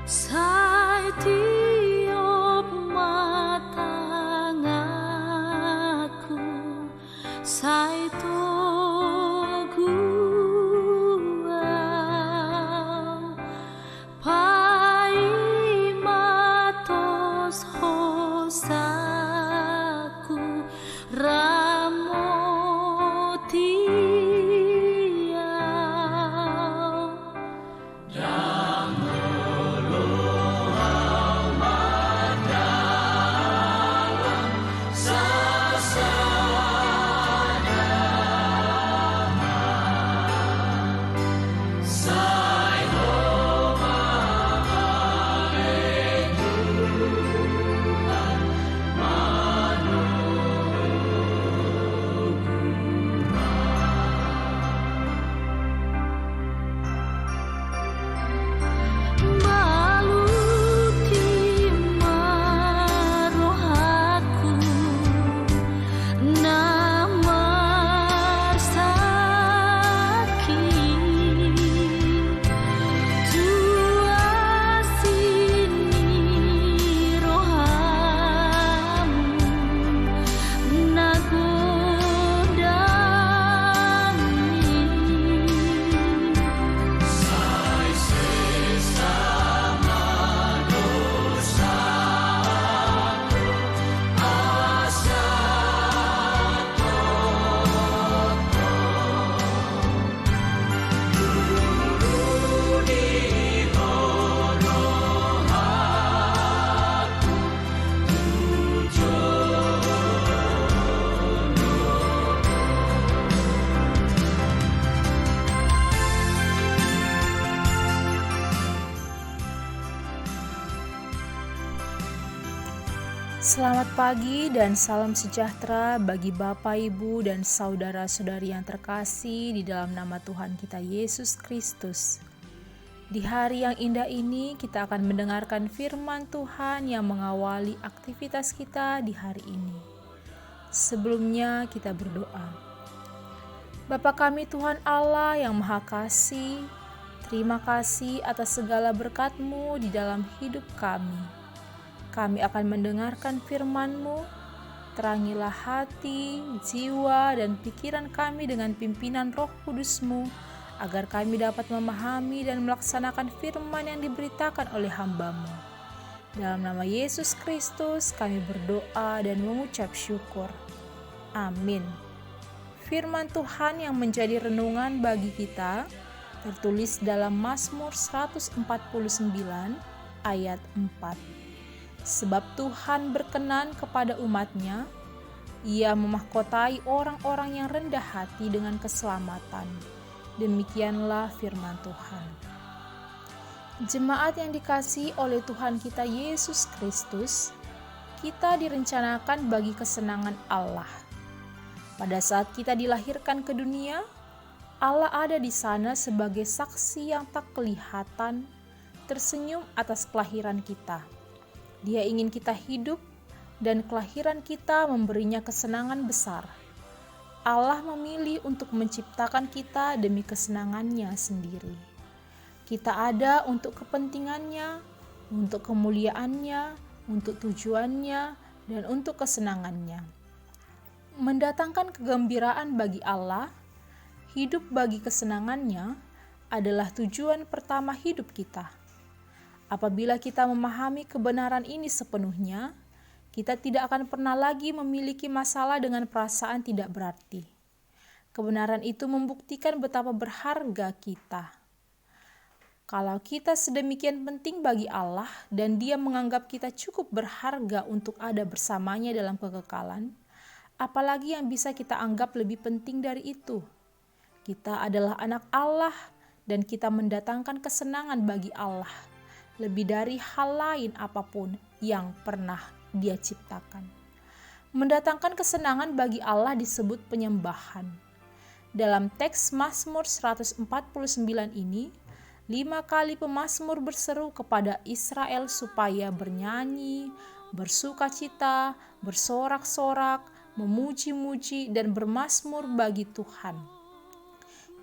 Sai tiup matangaku, sai togu pai matos hosaku Selamat pagi dan salam sejahtera bagi Bapak, Ibu, dan saudara-saudari yang terkasih di dalam nama Tuhan kita Yesus Kristus. Di hari yang indah ini kita akan mendengarkan firman Tuhan yang mengawali aktivitas kita di hari ini. Sebelumnya kita berdoa. Bapa kami Tuhan Allah yang Maha Kasih, terima kasih atas segala berkat-Mu di dalam hidup kami. Kami akan mendengarkan firman-Mu, terangilah hati, jiwa, dan pikiran kami dengan pimpinan Roh Kudus-Mu, agar kami dapat memahami dan melaksanakan firman yang diberitakan oleh hamba-Mu. Dalam nama Yesus Kristus kami berdoa dan mengucap syukur. Amin. Firman Tuhan yang menjadi renungan bagi kita tertulis dalam Mazmur 149 ayat 4. Sebab Tuhan berkenan kepada umat-Nya, Ia memahkotai orang-orang yang rendah hati dengan keselamatan. Demikianlah firman Tuhan. Jemaat yang dikasihi oleh Tuhan kita Yesus Kristus, kita direncanakan bagi kesenangan Allah. Pada saat kita dilahirkan ke dunia, Allah ada di sana sebagai saksi yang tak kelihatan, tersenyum atas kelahiran kita. Dia ingin kita hidup dan kelahiran kita memberinya kesenangan besar. Allah memilih untuk menciptakan kita demi kesenangannya sendiri. Kita ada untuk kepentingannya, untuk kemuliaannya, untuk tujuannya, dan untuk kesenangannya. Mendatangkan kegembiraan bagi Allah, hidup bagi kesenangannya adalah tujuan pertama hidup kita. Apabila kita memahami kebenaran ini sepenuhnya, kita tidak akan pernah lagi memiliki masalah dengan perasaan tidak berarti. Kebenaran itu membuktikan betapa berharga kita. Kalau kita sedemikian penting bagi Allah dan Dia menganggap kita cukup berharga untuk ada bersamanya dalam kekekalan, apalagi yang bisa kita anggap lebih penting dari itu? Kita adalah anak Allah dan kita mendatangkan kesenangan bagi Allah lebih dari hal lain apapun yang pernah Dia ciptakan. Mendatangkan kesenangan bagi Allah disebut penyembahan. Dalam teks Mazmur 149 ini, 5 kali pemazmur berseru kepada Israel supaya bernyanyi, bersukacita, bersorak-sorak, memuji-muji, dan bermazmur bagi Tuhan.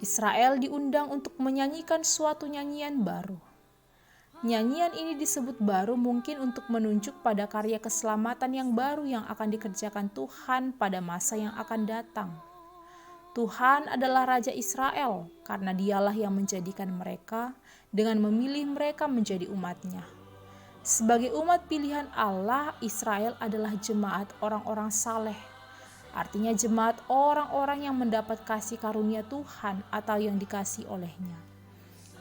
Israel diundang untuk menyanyikan suatu nyanyian baru. Nyanyian ini disebut baru mungkin untuk menunjuk pada karya keselamatan yang baru yang akan dikerjakan Tuhan pada masa yang akan datang. Tuhan adalah Raja Israel karena Dialah yang menjadikan mereka dengan memilih mereka menjadi umat-Nya. Sebagai umat pilihan Allah, Israel adalah jemaat orang-orang saleh. Artinya jemaat orang-orang yang mendapat kasih karunia Tuhan atau yang dikasihi oleh-Nya.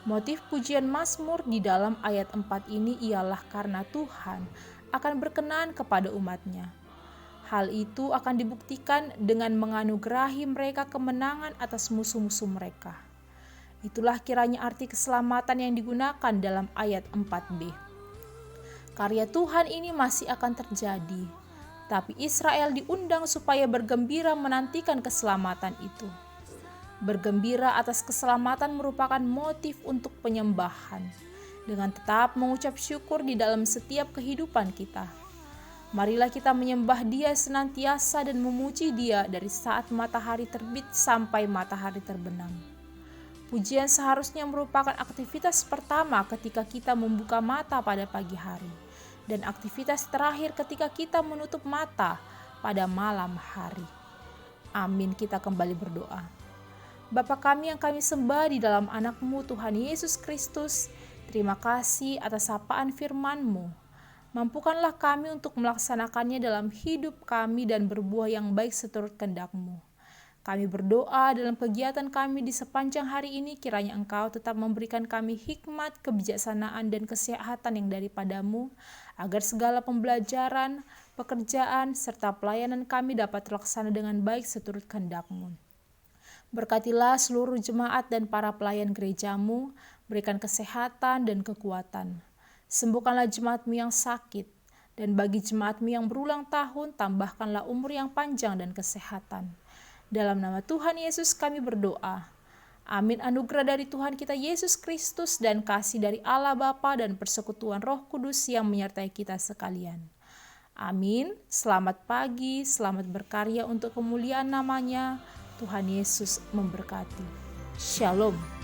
Motif pujian Mazmur di dalam ayat 4 ini ialah karena Tuhan akan berkenan kepada umat-Nya. Hal itu akan dibuktikan dengan menganugerahi mereka kemenangan atas musuh-musuh mereka. Itulah kiranya arti keselamatan yang digunakan dalam ayat 4b. Karya Tuhan ini masih akan terjadi, tapi Israel diundang supaya bergembira menantikan keselamatan itu. Bergembira atas keselamatan merupakan motif untuk penyembahan, dengan tetap mengucap syukur di dalam setiap kehidupan kita. Marilah kita menyembah Dia senantiasa dan memuji Dia dari saat matahari terbit sampai matahari terbenam. Pujian seharusnya merupakan aktivitas pertama ketika kita membuka mata pada pagi hari, dan aktivitas terakhir ketika kita menutup mata pada malam hari. Amin, kita kembali berdoa. Bapa kami yang kami sembah di dalam anak-Mu Tuhan Yesus Kristus, terima kasih atas sapaan firman-Mu. Mampukanlah kami untuk melaksanakannya dalam hidup kami dan berbuah yang baik seturut kehendak-Mu. Kami berdoa dalam kegiatan kami di sepanjang hari ini, kiranya Engkau tetap memberikan kami hikmat, kebijaksanaan, dan kesehatan yang daripada-Mu, agar segala pembelajaran, pekerjaan, serta pelayanan kami dapat terlaksana dengan baik seturut kehendak-Mu. Berkatilah seluruh jemaat dan para pelayan gereja-Mu, berikan kesehatan dan kekuatan. Sembuhkanlah jemaat-Mu yang sakit, dan bagi jemaat-Mu yang berulang tahun, tambahkanlah umur yang panjang dan kesehatan. Dalam nama Tuhan Yesus kami berdoa. Amin. Anugerah dari Tuhan kita Yesus Kristus dan kasih dari Allah Bapa dan persekutuan Roh Kudus yang menyertai kita sekalian. Amin. Selamat pagi, selamat berkarya untuk kemuliaan namanya. Tuhan Yesus memberkati. Shalom.